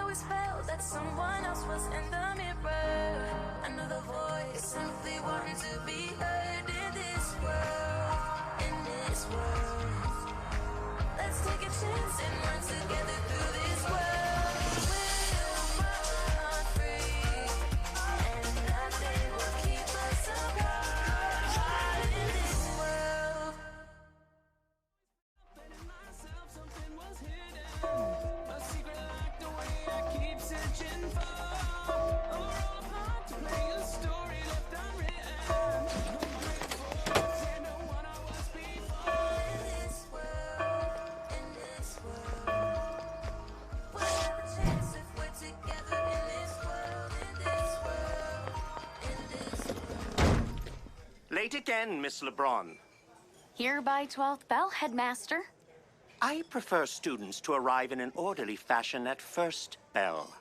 always felt that someone else was in the mirror. Another voice simply wanting to be heard in this world, in this world. Let's take a chance and run together through this world. We'll run free, and nothing will keep us apart in this world. Something was hidden, a secret like the way I keep searching for. We're all apart to play a story left unwritten. No one I was before. In this world, in this world, we'll have a chance if we're together in this world, in this world, in this world. Late again, Miss LeBron. Here by 12th bell, headmaster. I prefer students to arrive in an orderly fashion at first bell.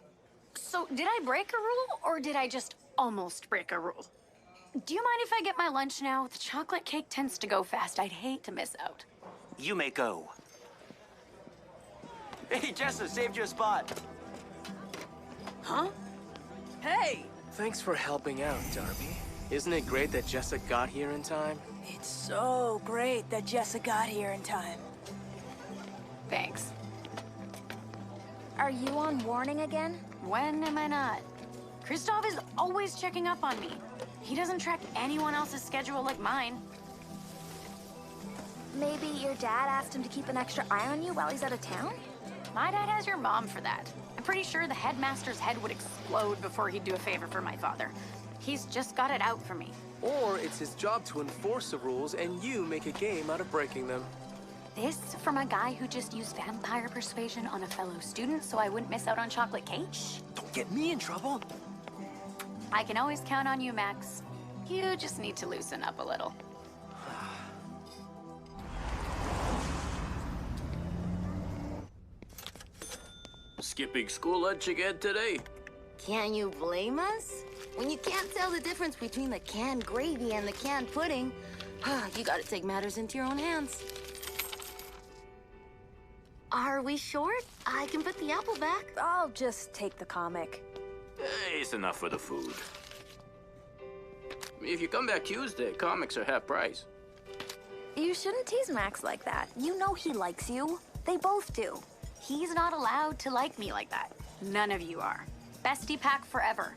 So, did I break a rule, or did I just almost break a rule? Do you mind if I get my lunch now? The chocolate cake tends to go fast. I'd hate to miss out. You may go. Hey, Jessa, saved you a spot. Huh? Hey! Thanks for helping out, Darby. Isn't it great that Jessa got here in time? It's so great that Jessa got here in time. Thanks. Are you on warning again? When am I not? Kristoff is always checking up on me. He doesn't track anyone else's schedule like mine. Maybe your dad asked him to keep an extra eye on you while he's out of town? My dad has your mom for that. I'm pretty sure the headmaster's head would explode before he'd do a favor for my father. He's just got it out for me. Or it's his job to enforce the rules and you make a game out of breaking them. This from a guy who just used vampire persuasion on a fellow student so I wouldn't miss out on chocolate cake? Don't get me in trouble. I can always count on you, Max. You just need to loosen up a little. Skipping school lunch again today. Can you blame us? When you can't tell the difference between the canned gravy and the canned pudding, you gotta take matters into your own hands. Are we short? I can put the apple back. I'll just take the comic. Hey, it's enough for the food. If you come back Tuesday, comics are half price. You shouldn't tease Max like that. You know he likes you. They both do. He's not allowed to like me like that. None of you are. Bestie pack forever.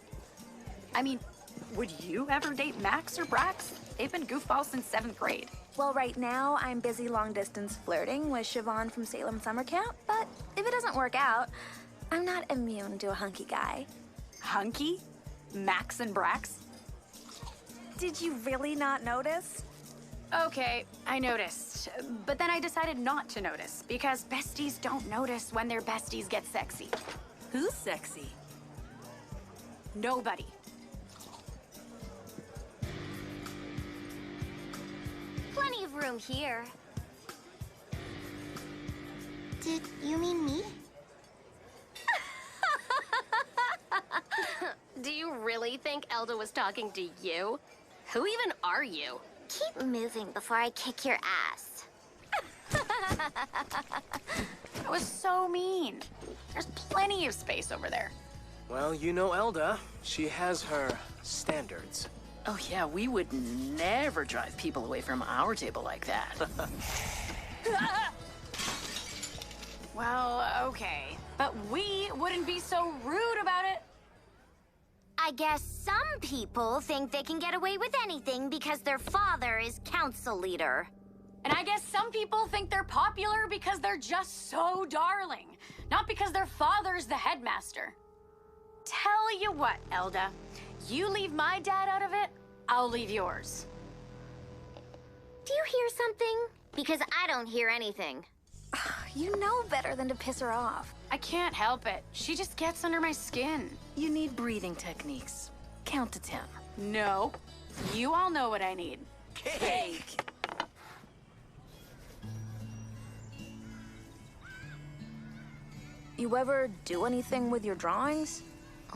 I mean, would you ever date Max or Brax? They've been goofballs since 7th grade. Well, right now, I'm busy long-distance flirting with Siobhan from Salem Summer Camp, but if it doesn't work out, I'm not immune to a hunky guy. Hunky? Max and Brax? Did you really not notice? Okay, I noticed. But then I decided not to notice, because besties don't notice when their besties get sexy. Who's sexy? Nobody. Plenty of room here. Did you mean me? Do you really think Elda was talking to you? Who even are you? Keep moving before I kick your ass. That was so mean. There's plenty of space over there. Well, you know Elda. She has her standards. Oh yeah, we would never drive people away from our table like that. Well, okay. But we wouldn't be so rude about it. I guess some people think they can get away with anything because their father is council leader. And I guess some people think they're popular because they're just so darling, not because their father's the headmaster. Tell you what, Elda, you leave my dad out of it, I'll leave yours. Do you hear something? Because I don't hear anything. You know better than to piss her off. I can't help it. She just gets under my skin. You need breathing techniques. Count to 10. No, you all know what I need. Cake! You ever do anything with your drawings?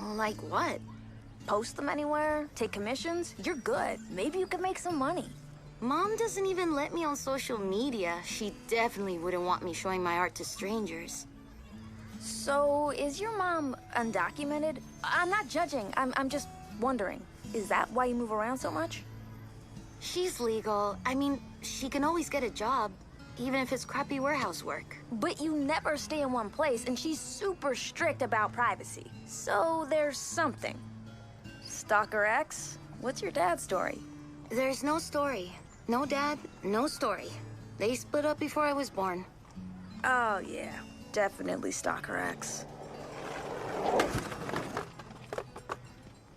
Like what? Post them anywhere? Take commissions? You're good. Maybe you could make some money. Mom doesn't even let me on social media. She definitely wouldn't want me showing my art to strangers. So, is your mom undocumented? I'm not judging. I'm just wondering. Is that why you move around so much? She's legal. I mean, she can always get a job, even if it's crappy warehouse work. But you never stay in one place, and she's super strict about privacy. So there's something. Stalker X, what's your dad's story? There's no story. No dad, no story. They split up before I was born. Oh yeah, definitely Stalker X.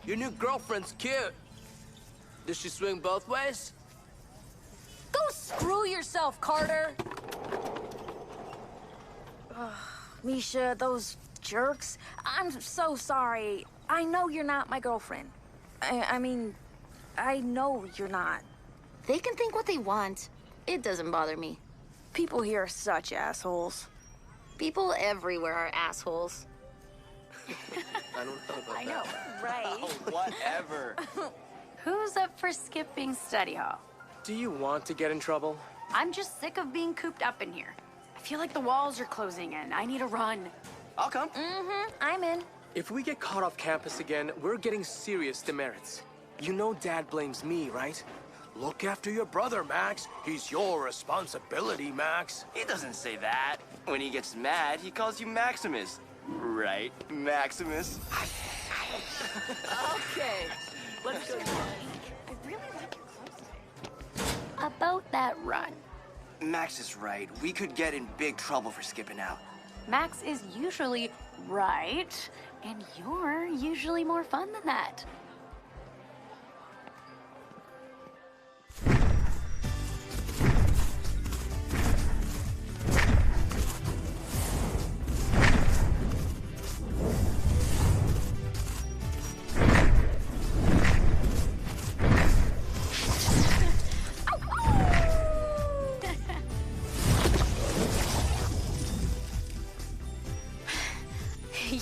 Your new girlfriend's cute. Does she swing both ways? Go screw yourself, Carter! Ugh, Misha, those jerks. I'm so sorry. I know you're not my girlfriend. I mean, I know you're not. They can think what they want. It doesn't bother me. People here are such assholes. People everywhere are assholes. I don't know about I know, that. right? Oh, whatever. Who's up for skipping study hall? Do you want to get in trouble? I'm just sick of being cooped up in here. I feel like the walls are closing in. I need a run. I'll come. I'm in. If we get caught off campus again, we're getting serious demerits. You know Dad blames me, right? Look after your brother, Max. He's your responsibility, Max. He doesn't say that. When he gets mad, he calls you Maximus. Right, Maximus? Okay, let's go. I really like your clothes today. About that run. Max is right. We could get in big trouble for skipping out. Max is usually right, and you're usually more fun than that.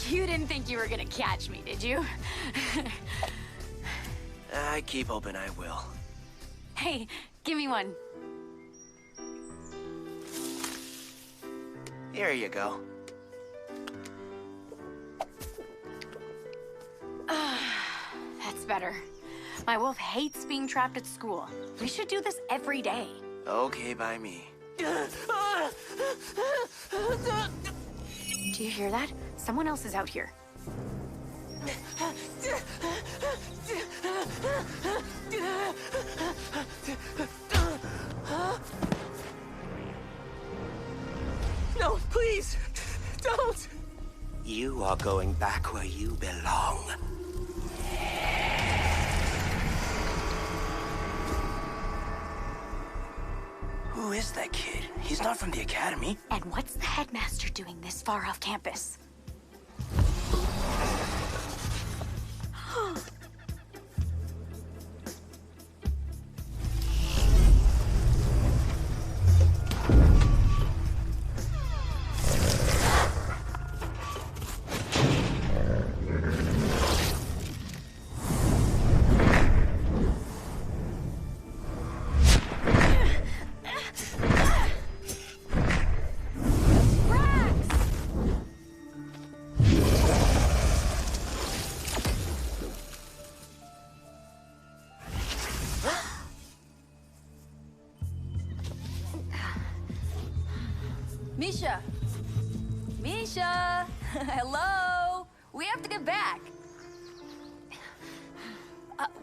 You didn't think you were gonna catch me, did you? I keep hoping I will. Hey, give me one. Here you go. That's better. My wolf hates being trapped at school. We should do this every day. Okay by me. Do you hear that? Someone else is out here. No, please, don't! You are going back where you belong. Who is that kid? He's not from the academy. And what's the headmaster doing this far off campus? Misha! Misha! Hello! We have to get back.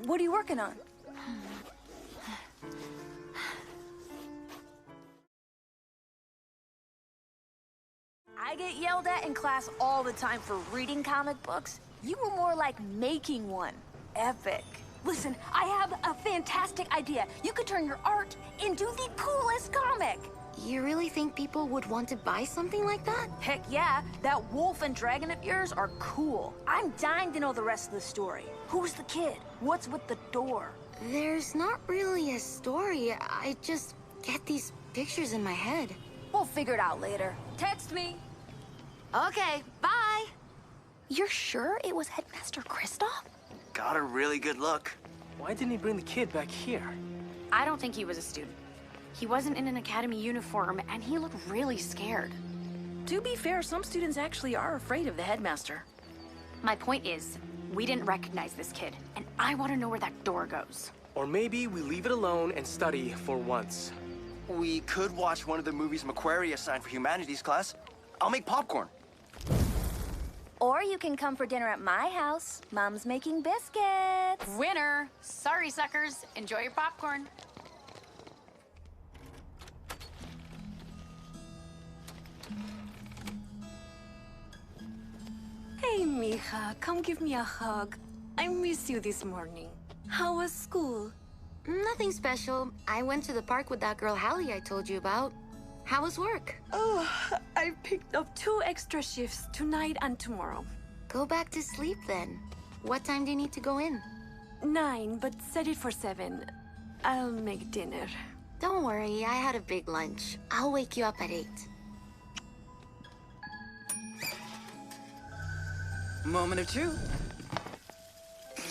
What are you working on? I get yelled at in class all the time for reading comic books. You were more like making one. Epic. Listen, I have a fantastic idea. You could turn your art into the coolest comic. You really think people would want to buy something like that? Heck yeah, that wolf and dragon of yours are cool. I'm dying to know the rest of the story. Who's the kid? What's with the door? There's not really a story. I just get these pictures in my head. We'll figure it out later. Text me. Okay, bye. You're sure it was Headmaster Kristoff? Got a really good look. Why didn't he bring the kid back here? I don't think he was a student. He wasn't in an academy uniform, and he looked really scared. To be fair, some students actually are afraid of the headmaster. My point is, we didn't recognize this kid, and I want to know where that door goes. Or maybe we leave it alone and study for once. We could watch one of the movies Macquarie assigned for humanities class. I'll make popcorn. Or you can come for dinner at my house. Mom's making biscuits. Winner! Sorry, suckers. Enjoy your popcorn. Hey, mija, come give me a hug. I miss you this morning. How was school? Nothing special. I went to the park with that girl Hallie I told you about. How was work? Oh, I picked up 2 extra shifts tonight and tomorrow. Go back to sleep then. What time do you need to go in? 9, but set it for 7. I'll make dinner. Don't worry, I had a big lunch. I'll wake you up at 8. Moment of truth.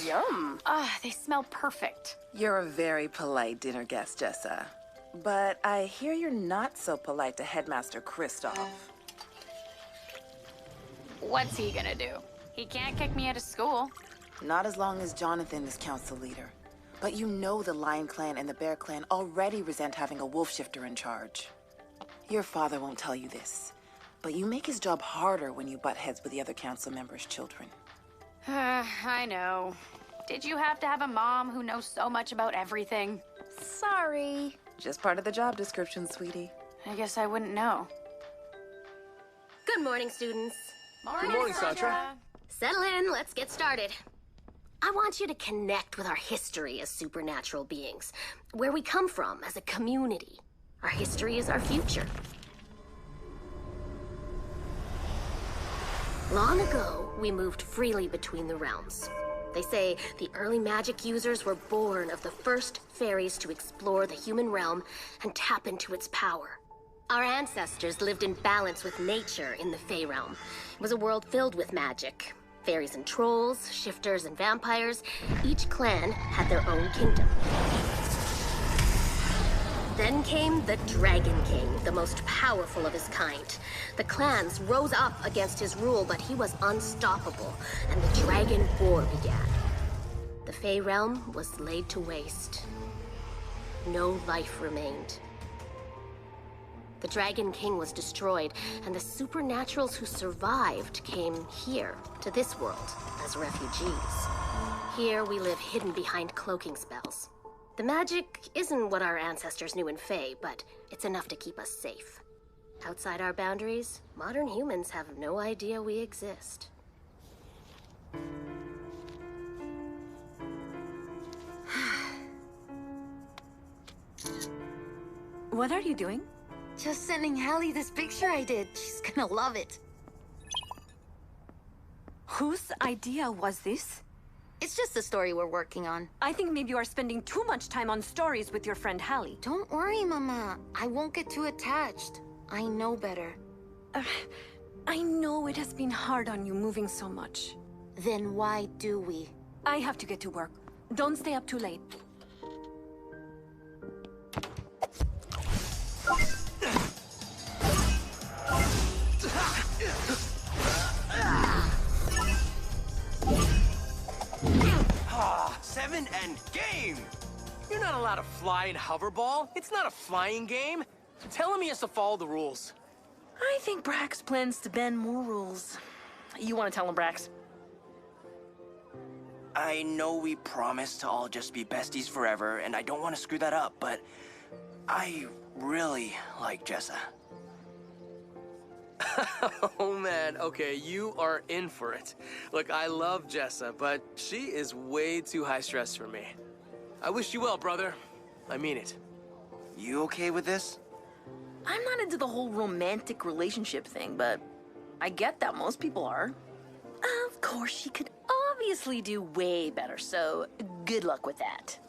Yum! They smell perfect. You're a very polite dinner guest, Jessa. But I hear you're not so polite to Headmaster Kristoff. What's he gonna do? He can't kick me out of school. Not as long as Jonathan is council leader. But you know the Lion Clan and the Bear Clan already resent having a wolf shifter in charge. Your father won't tell you this, but you make his job harder when you butt heads with the other council members' children. I know. Did you have to have a mom who knows so much about everything? Sorry. Just part of the job description, sweetie. I guess I wouldn't know. Good morning, students. Good morning, Sandra. Settle in, let's get started. I want you to connect with our history as supernatural beings, where we come from as a community. Our history is our future. Long ago, we moved freely between the realms. They say the early magic users were born of the first fairies to explore the human realm and tap into its power. Our ancestors lived in balance with nature in the Fey realm. It was a world filled with magic. Fairies and trolls, shifters and vampires, each clan had their own kingdom. Then came the Dragon King, the most powerful of his kind. The clans rose up against his rule, but he was unstoppable, and the Dragon War began. The Fey realm was laid to waste. No life remained. The Dragon King was destroyed, and the supernaturals who survived came here, to this world, as refugees. Here we live hidden behind cloaking spells. The magic isn't what our ancestors knew in Fey, but it's enough to keep us safe. Outside our boundaries, modern humans have no idea we exist. What are you doing? Just sending Hallie this picture I did. She's gonna love it. Whose idea was this? It's just a story we're working on. I think maybe you are spending too much time on stories with your friend Hallie. Don't worry, Mama. I won't get too attached. I know better. I know it has been hard on you moving so much. Then why do we? I have to get to work. Don't stay up too late. Seven and game! You're not allowed to fly in hoverball. It's not a flying game. Tell him he has to follow the rules. I think Brax plans to bend more rules. You want to tell him, Brax? I know we promised to all just be besties forever, and I don't want to screw that up, but I really like Jessa. Oh man, okay, you are in for it. Look, I love Jessa, but she is way too high stress for me. I wish you well, brother. I mean it. You okay with this? I'm not into the whole romantic relationship thing, but I get that most people are. Of course, she could obviously do way better, so good luck with that.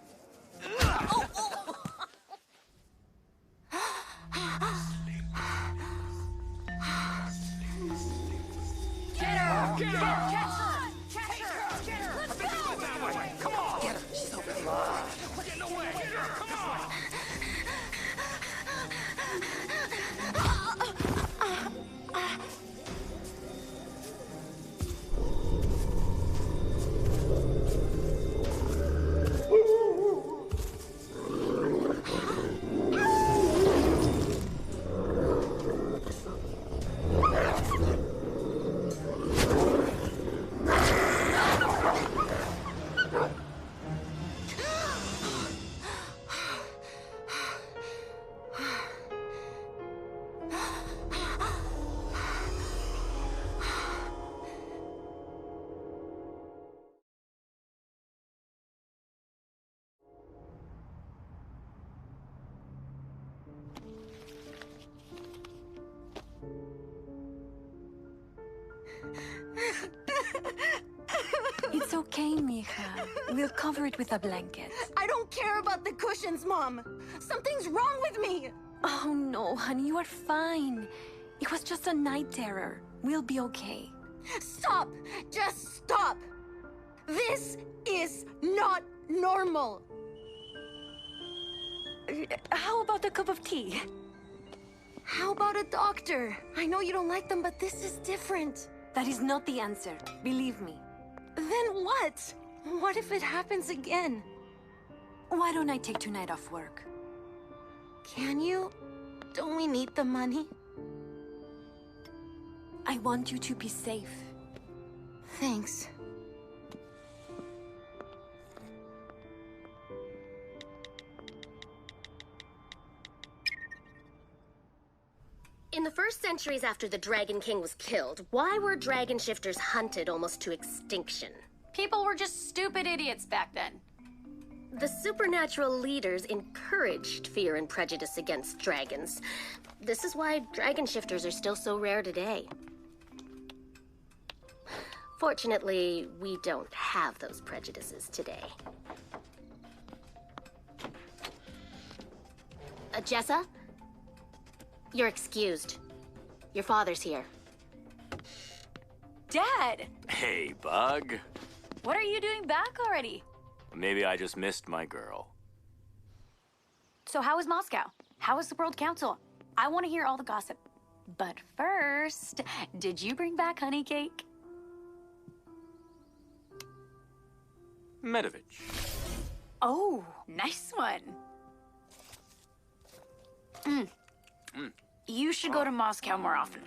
Get her! Get her! Catch her! Catch her! Get her! Let's go! That way! Come on! Get her! She's over there. Get away! Get her! Come on! It's okay, mija. We'll cover it with a blanket. I don't care about the cushions, Mom. Something's wrong with me. Oh no, honey, you are fine. It was just a night terror. We'll be okay. Stop! Just stop! This is not normal. How about a cup of tea? How about a doctor? I know you don't like them, but this is different. That is not the answer. Believe me. Then what? What if it happens again? Why don't I take tonight off work? Can you? Don't we need the money? I want you to be safe. Thanks. In the first centuries after the Dragon King was killed, why were dragon shifters hunted almost to extinction? People were just stupid idiots back then. The supernatural leaders encouraged fear and prejudice against dragons. This is why dragon shifters are still so rare today. Fortunately, we don't have those prejudices today. Jessa? You're excused. Your father's here. Dad! Hey, Bug. What are you doing back already? Maybe I just missed my girl. So how was Moscow? How was the World Council? I want to hear all the gossip. But first, did you bring back honey cake? Medovich. Oh, nice one. You should go to Moscow more often.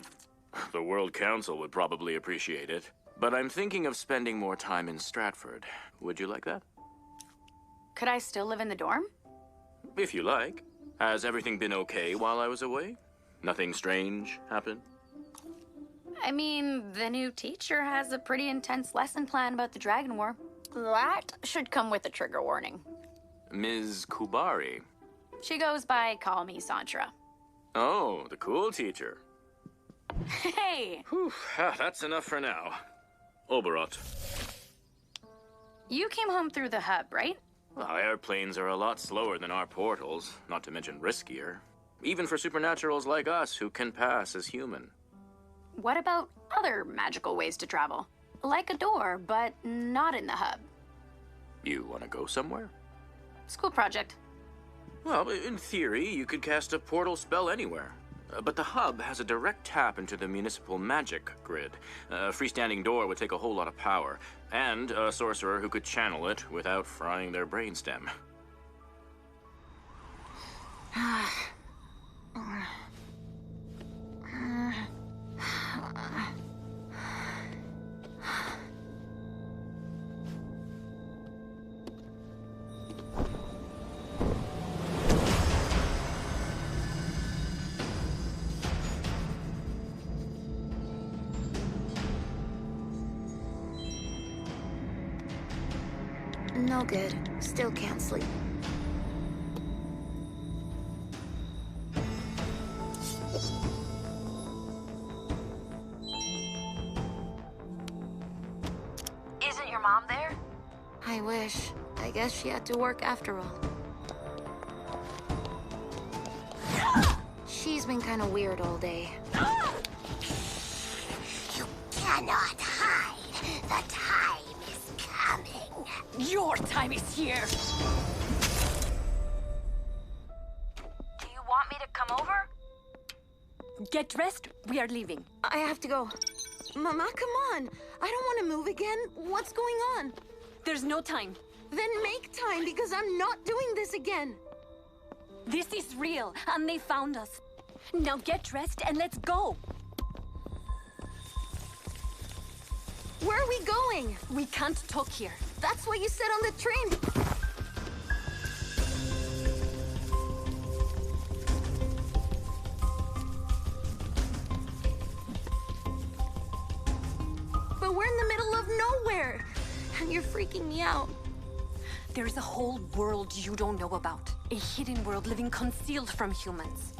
The World Council would probably appreciate it. But I'm thinking of spending more time in Stratford. Would you like that? Could I still live in the dorm? If you like. Has everything been okay while I was away? Nothing strange happened? I mean, the new teacher has a pretty intense lesson plan about the Dragon War. That should come with a trigger warning. Ms. Kubari. She goes by Call Me Santra. Oh, the cool teacher. Hey! Whew, that's enough for now. Oberot. You came home through the hub, right? Well, airplanes are a lot slower than our portals, not to mention riskier. Even for supernaturals like us who can pass as human. What about other magical ways to travel? Like a door, but not in the hub. You want to go somewhere? School project. Well, in theory, you could cast a portal spell anywhere. But the hub has a direct tap into the municipal magic grid. A freestanding door would take a whole lot of power, and a sorcerer who could channel it without frying their brainstem. No good. Still can't sleep. Isn't your mom there? I wish. I guess she had to work after all. She's been kind of weird all day. You cannot hide. The time is coming. Your time is here! Do you want me to come over? Get dressed. We are leaving. I have to go. Mama, come on. I don't want to move again. What's going on? There's no time. Then make time, because I'm not doing this again. This is real, and they found us. Now get dressed and let's go. Where are we going? We can't talk here. That's what you said on the train. But we're in the middle of nowhere, and you're freaking me out. There's a whole world you don't know about. A hidden world living concealed from humans.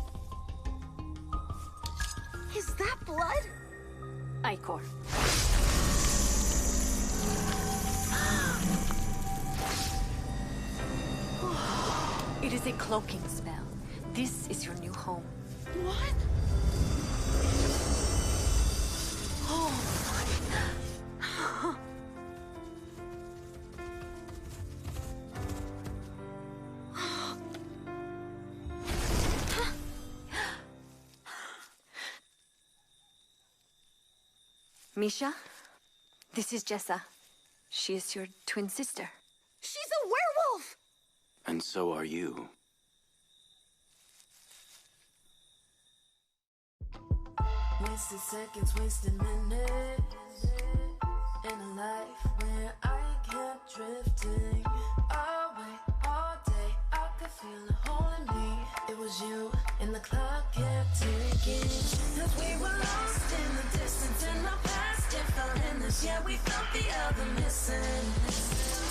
Is that blood? Icor. is a cloaking spell. This is your new home. What? Oh my. Misha, this is Jessa. She is your twin sister. She's a werewolf! And so are you. Wasted seconds, wasted minutes in a life where I kept drifting away all day. I could feel a hole in me. It was you, and the clock kept ticking. As we were lost in the distance, and our past kept finding us. Yeah, we felt the other missing.